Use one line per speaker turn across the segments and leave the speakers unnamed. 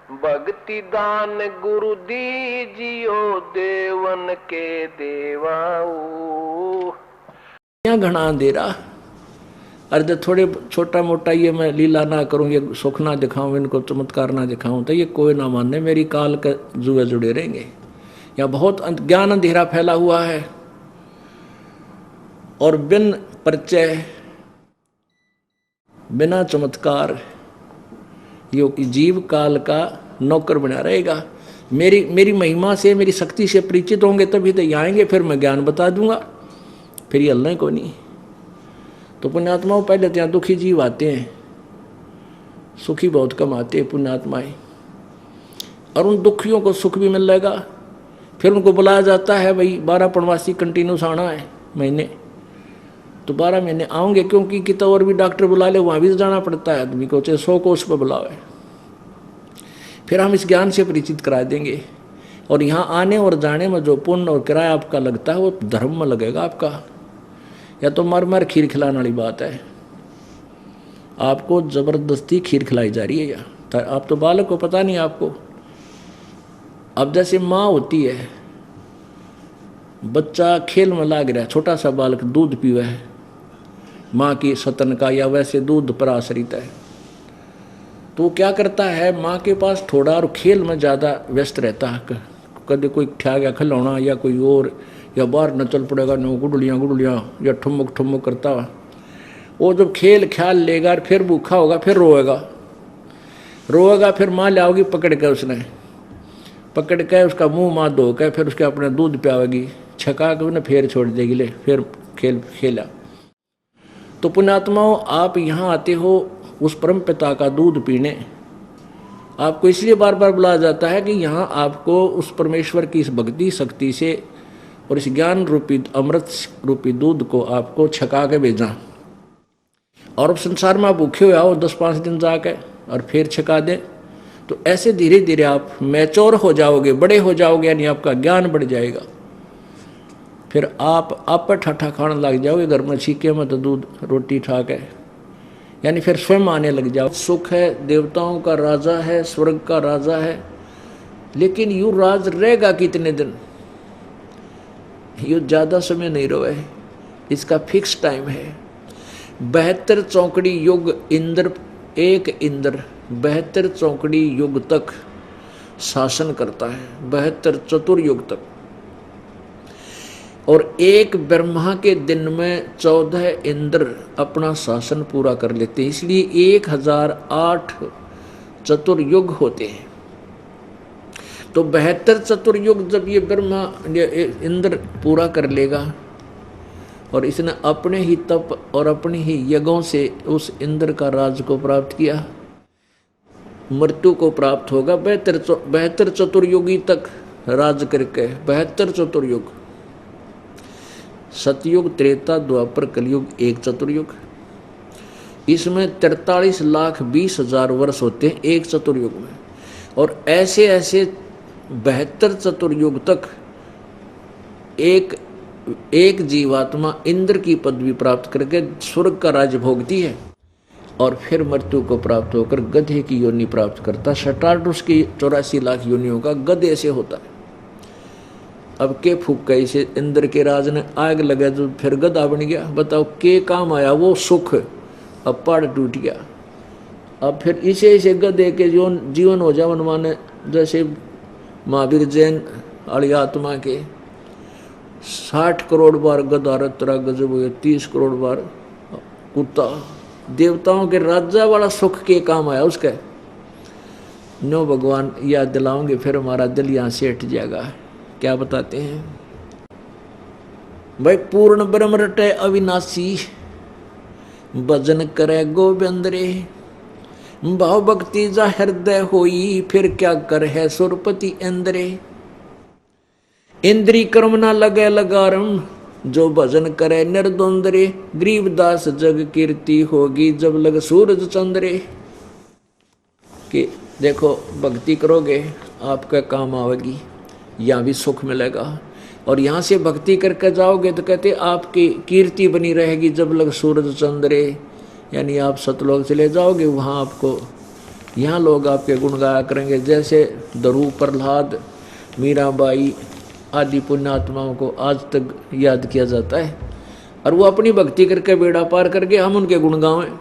भक्ति दान गुरु दीजियो देवन के देवाऊ।
घना अंधेरा, अरे थोड़े छोटा मोटा ये मैं लीला ना करूं, ये सुख ना दिखाऊं, इनको चमत्कार ना दिखाऊं, तो ये कोई ना माने, मेरी काल के जुए जुड़े रहेंगे। या बहुत ज्ञान अंधेरा फैला हुआ है और बिन परिचय बिना चमत्कार यो जीव काल का नौकर बना रहेगा। मेरी महिमा से, मेरी शक्ति से परिचित होंगे तभी तो ये आएंगे, फिर मैं ज्ञान बता दूंगा, फिर ये हलना को नहीं। तो पुण्यात्माओं पहले तो यहाँ दुखी जीव आते हैं, सुखी बहुत कम आते हैं पुण्यात्माएं, और उन दुखियों को सुख भी मिल जाएगा। फिर उनको बुलाया जाता है, भाई 12 पूर्णमासी कंटिन्यूस आना है महीने, तो 12 महीने आऊँगे, क्योंकि कितना और भी डॉक्टर बुला ले वहाँ भी जाना पड़ता है आदमी को, चाहे 100 को उस पर बुलावे। फिर हम इस ज्ञान से परिचित करा देंगे, और यहाँ आने और जाने में जो पुण्य और किराया आपका लगता है वो धर्म में लगेगा आपका। या तो मर मर खीर खिलाने वाली बात है, आपको जबरदस्ती खीर खिलाई जा रही है। या आप तो बालक को पता नहीं आपको। अब जैसे माँ होती है, बच्चा खेल में लाग रहा है, छोटा सा बालक दूध पीवे है माँ की सतन का, या वैसे दूध पर आश्रित है, तो वो क्या करता है, माँ के पास थोड़ा और खेल में ज़्यादा व्यस्त रहता है। कभी कोई ठा गया खिलौना या कोई और, या बाहर न चल पड़ेगा, न गुडलियाँ गुडलियाँ या ठुमक ठुमक करता हुआ। वो जब खेल ख्याल लेगा, फिर भूखा होगा, फिर रोएगा, फिर माँ लाओगी पकड़ के, उसने पकड़ के उसका मुंह माँ धो के, फिर उसके अपने दूध पियावेगी, छका के उन्हें फिर छोड़ देगी, ले फिर खेला। तो पुण्यात्माओं आप यहाँ आते हो उस परम पिता का दूध पीने, आपको इसलिए बार बार बुलाया जाता है कि यहाँ आपको उस परमेश्वर की इस भक्ति शक्ति से और इस ज्ञान रूपी अमृत रूपी दूध को आपको छका के भेजा। और अब संसार में आप भूखे हुए आओ 10-5 दिन जाके और फिर छका दे, तो ऐसे धीरे धीरे आप मैच्योर हो जाओगे, बड़े हो जाओगे, यानी आपका ज्ञान बढ़ जाएगा। फिर आप पर ठाठा खाने लग जाओगे, घर में छीके में तो दूध रोटी ठा के, यानी फिर स्वयं आने लग जाओ। सुख है, देवताओं का राजा है, स्वर्ग का राजा है, लेकिन यूं राज रहेगा कितने दिन? यूं ज़्यादा समय नहीं रहे, इसका फिक्स टाइम है। 72 चौकड़ी युग इंद्र, एक इंद्र 72 चौकड़ी युग तक शासन करता है, 72 चतुर्युग तक। और एक ब्रह्मा के दिन में 14 इंद्र अपना शासन पूरा कर लेते हैं, इसलिए 1008 चतुर्युग होते हैं। तो 72 चतुर्युग जब ये ब्रह्मा इंद्र पूरा कर लेगा, और इसने अपने ही तप और अपने ही यज्ञों से उस इंद्र का राज को प्राप्त किया, मृत्यु को प्राप्त होगा। 72 चतुर्युगी तक राज करके, 72 चतुर्युग, सतयुग, त्रेता, द्वापर, कलयुग, एक चतुर्युग, इसमें 43,20,000 वर्ष होते हैं एक चतुर्युग में। और ऐसे ऐसे 72 चतुर्युग तक एक जीवात्मा इंद्र की पदवी प्राप्त करके स्वर्ग का राज्य भोगती है, और फिर मृत्यु को प्राप्त होकर गधे की योनि प्राप्त करता। शटार्डुस की 84 लाख योनियों का गधे से होता है। अब के फूक गई से इंद्र के राज ने आग लगा तो फिर गधा बन गया। बताओ के काम आया वो सुख, अब पहाड़ टूट गया। अब फिर इसे गधे के जीवन हो जाए माने, जैसे महावीर जैन वाली आत्मा के 60 करोड़ बार गधा रतरा गजब हो गया, 30 करोड़ बार कुत्ता। देवताओं के राजा वाला सुख के काम आया उसका। नो भगवान याद दिलाओगे फिर हमारा दिल यहाँ से हट जाएगा। क्या बताते हैं भाई? पूर्ण ब्रह्म रटे अविनाशी, भजन करे गोविंद रे, भाव भक्ति जा हृदय होई, फिर क्या कर है सुरपति इंद्रे। इंद्री कर्म ना लगे लगारम, जो भजन करे निर्द्वंद रे, गरीबदास जग कीर्ति होगी जब लग सूरज चंद्रे। कि देखो भक्ति करोगे आपका काम आवेगी, यहाँ भी सुख मिलेगा, और यहाँ से भक्ति करके जाओगे तो कहते आपकी कीर्ति बनी रहेगी जब लग सूरज चंद्रे, यानी आप सतलोक चले जाओगे, वहाँ आपको यहाँ लोग आपके गुण गाया करेंगे, जैसे दरू, प्रहलाद, मीराबाई आदि पुण्यात्माओं को आज तक याद किया जाता है, और वो अपनी भक्ति करके बेड़ा पार करके हम उनके गुण गावें।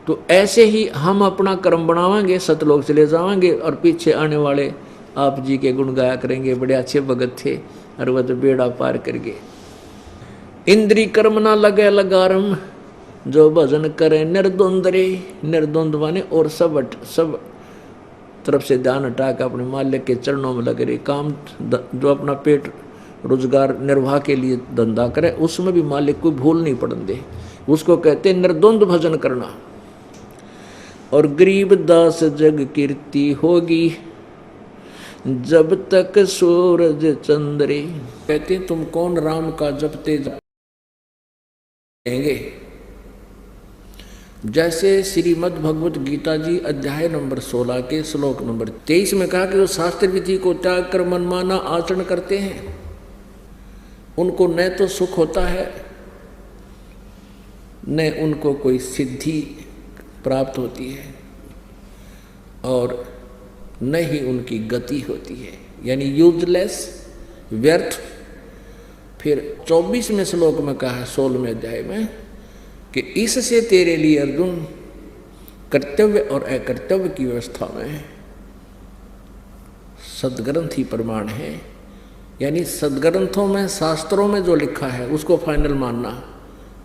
तो ऐसे ही हम अपना कर्म बनावेंगे, सतलोक चले जाएंगे, और पीछे आने वाले आप जी के गुण गाया करेंगे, बड़े अच्छे भगत थे और वह तो बेड़ा पार कर गए। इंद्री कर्म ना लगे लगारम, जो भजन करे निर्द्वंद रे। निर्द्वंद माने और सब तरफ से ध्यान हटा के अपने मालिक के चरणों में लगे रहे। काम जो अपना पेट रोजगार निर्वाह के लिए धंधा करे, उसमें भी मालिक को भूल नहीं पड़ने दे, उसको कहते निर्द्वंद भजन करना। और गरीब दास जग कीर्ति होगी, जब तक सूरज चंद्रे। कहते तुम कौन राम का जपते जाएंगे। जैसे श्रीमद् भगवत गीता जी अध्याय नंबर 16 के श्लोक नंबर 23 में कहा कि जो शास्त्र विधि को त्याग कर मनमाना आचरण करते हैं, उनको न तो सुख होता है, न उनको कोई सिद्धि प्राप्त होती है, और न ही उनकी गति होती है, यानी यूजलेस, व्यर्थ। फिर 24वें श्लोक में कहा है 16वें अध्याय में कि इससे तेरे लिए अर्जुन कर्तव्य और अकर्तव्य की व्यवस्था में सदग्रंथ ही प्रमाण है। यानी सदग्रंथों में, शास्त्रों में जो लिखा है उसको फाइनल मानना,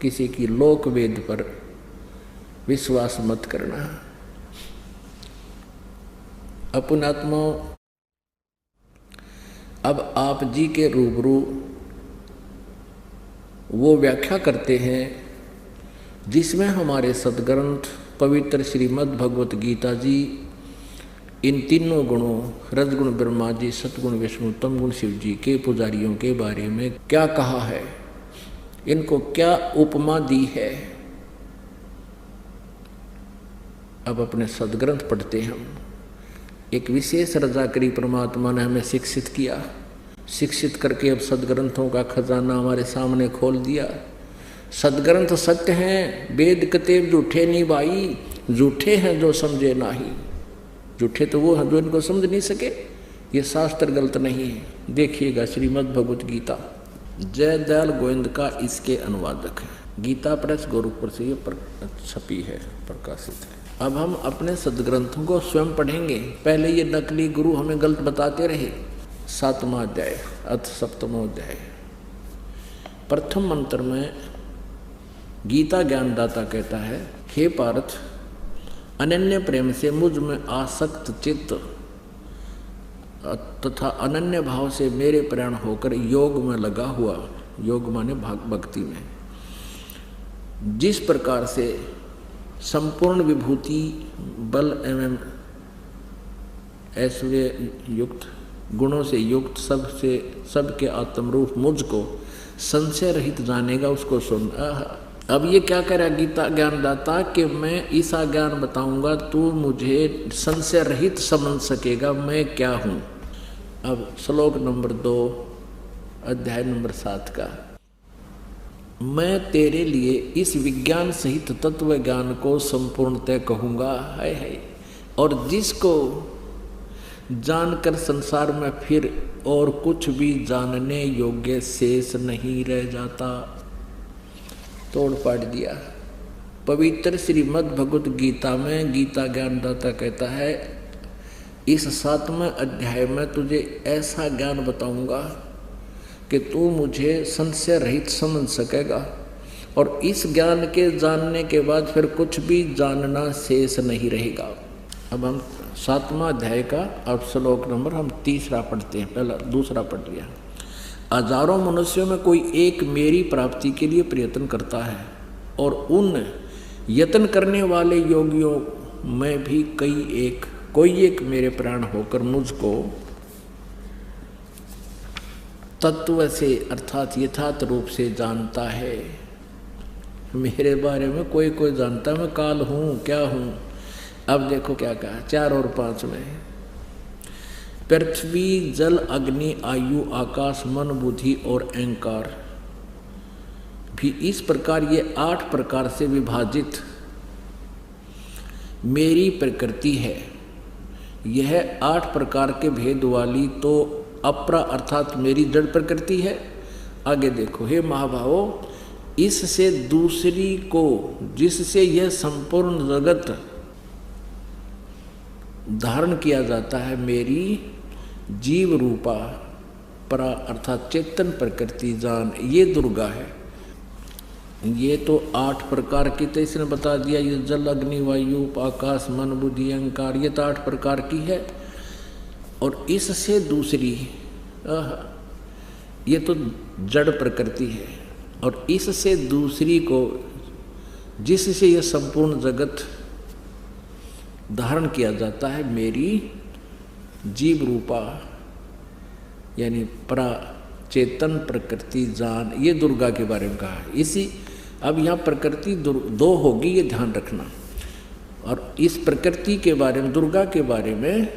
किसी की लोक वेद पर विश्वास मत करना। अपनात्मा अब आप जी के रूबरू वो व्याख्या करते हैं जिसमें हमारे सदग्रंथ पवित्र श्रीमद् भगवत गीता जी इन तीनों गुणों रजगुण ब्रह्मा जी, सतगुण विष्णु, तमगुण शिव जी के पुजारियों के बारे में क्या कहा है, इनको क्या उपमा दी है। अब अपने सदग्रंथ पढ़ते हम। एक विशेष रजाकरी परमात्मा ने हमें शिक्षित किया, शिक्षित करके अब सदग्रंथों का खजाना हमारे सामने खोल दिया। सदग्रंथ सत्य हैं, वेद कतेब झूठे नहीं भाई, झूठे हैं जो समझे नाही। झूठे तो वो हैं जो इनको समझ नहीं सके, ये शास्त्र गलत नहीं है। देखिएगा श्रीमद् भगवत गीता, जय दयाल गोविंद का इसके अनुवादक है, गीता प्रेस गोरखपुर से ये छपी है, प्रकाशित है। अब हम अपने सदग्रंथों को स्वयं पढ़ेंगे। पहले ये नकली गुरु हमें गलत बताते रहे। 7वां अध्याय अथ 7वां अध्याय प्रथम मंत्र में गीता ज्ञानदाता कहता है, हे पार्थ, अनन्य प्रेम से मुझ में आसक्त चित्त तथा अनन्य भाव से मेरे प्राण होकर योग में लगा हुआ, योग माने भक्ति में, जिस प्रकार से संपूर्ण विभूति बल एवं ऐश्वर्य युक्त गुणों से युक्त सबके आत्मरूप मुझको संशय रहित जानेगा, उसको सुन। अब ये क्या कह रहा है गीता ज्ञानदाता कि मैं ऐसा ज्ञान बताऊंगा तू मुझे संशय रहित समझ सकेगा मैं क्या हूं। अब श्लोक नंबर 2 अध्याय नंबर 7 का, मैं तेरे लिए इस विज्ञान सहित तत्व ज्ञान को संपूर्णतः कहूंगा, है और जिसको जानकर संसार में फिर और कुछ भी जानने योग्य शेष नहीं रह जाता। तोड़ पाट दिया। पवित्र श्रीमद् भगवत गीता में गीता ज्ञानदाता कहता है, इस 7वें अध्याय में तुझे ऐसा ज्ञान बताऊंगा कि तू मुझे संशय रहित समझ सकेगा, और इस ज्ञान के जानने के बाद फिर कुछ भी जानना शेष नहीं रहेगा। अब हम 7वां अध्याय का अब श्लोक नंबर हम 3 पढ़ते हैं, पहला 2 पढ़ लिया। हजारों मनुष्यों में कोई एक मेरी प्राप्ति के लिए प्रयत्न करता है, और उन यत्न करने वाले योगियों में भी कोई एक मेरे प्राण होकर मुझको तत्व से अर्थात यथार्थ रूप से जानता है। मेरे बारे में कोई जानता है मैं काल हूँ, क्या हूँ। अब देखो क्या कहा 4 और 5 में, पृथ्वी जल अग्नि आयु आकाश मन बुद्धि और अहंकार भी इस प्रकार ये 8 प्रकार से विभाजित मेरी प्रकृति है, यह 8 प्रकार के भेद वाली तो अपरा अर्थात मेरी जड़ प्रकृति है। आगे देखो, हे महाभावो, इससे दूसरी को जिससे यह संपूर्ण जगत धारण किया जाता है, मेरी जीव रूपा परा अर्थात चेतन प्रकृति जान, ये दुर्गा है। ये तो 8 प्रकार की तो इसने बता दिया, ये जल अग्नि वायु आकाश मन बुद्धि अहंकार, ये तो 8 प्रकार की है। और इससे दूसरी ये तो जड़ प्रकृति है, और इससे दूसरी को जिससे यह संपूर्ण जगत धारण किया जाता है, मेरी जीव रूपा यानी परा चेतन प्रकृति जान, ये दुर्गा के बारे में कहा है। इसी अब यहाँ प्रकृति 2 होगी, ये ध्यान रखना। और इस प्रकृति के बारे में, दुर्गा के बारे में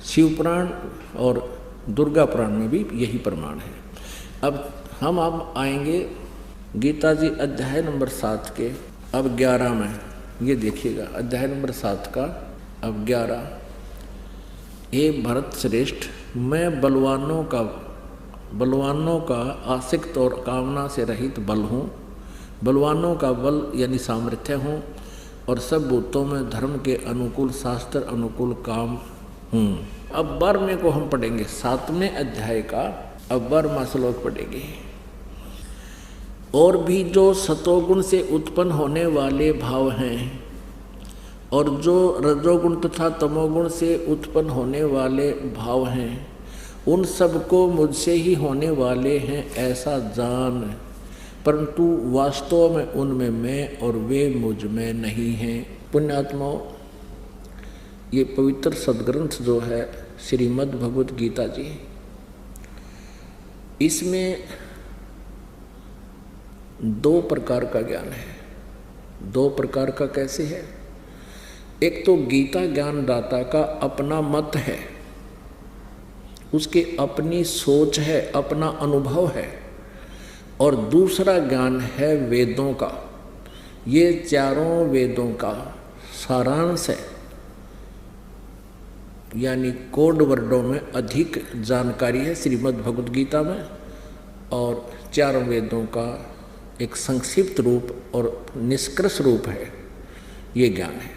शिव पुराण और दुर्गा पुराण में भी यही प्रमाण है। अब हम आएंगे गीता जी अध्याय नंबर 7 के अब 11 में। ये देखिएगा अध्याय नंबर 7 का अब 11। हे भरत श्रेष्ठ, मैं बलवानों का आसक्त और कामना से रहित बल हूँ, बलवानों का बल यानी सामर्थ्य हूँ, और सब भूतों में धर्म के अनुकूल शास्त्र अनुकूल काम हूँ। अब 12वें को हम पढ़ेंगे, 7वें अध्याय का अब 12वां श्लोक पढ़ेंगे। और भी जो सतोगुण से उत्पन्न होने वाले भाव हैं और जो रजोगुण तथा तमोगुण से उत्पन्न होने वाले भाव हैं, उन सबको मुझसे ही होने वाले हैं ऐसा जान, परंतु वास्तव में उनमें मैं और वे मुझ में नहीं हैं। पुण्यात्माओं, ये पवित्र सदग्रंथ जो है श्रीमद् भगवत गीता जी, इसमें 2 प्रकार का ज्ञान है। 2 प्रकार का कैसे है? एक तो गीता ज्ञानदाता का अपना मत है, उसके अपनी सोच है, अपना अनुभव है, और दूसरा ज्ञान है वेदों का। ये चारों वेदों का सारांश है, यानी कोड वर्डों में अधिक जानकारी है श्रीमद् भगवद गीता में, और चारों वेदों का एक संक्षिप्त रूप और निष्कर्ष रूप है, ये ज्ञान है।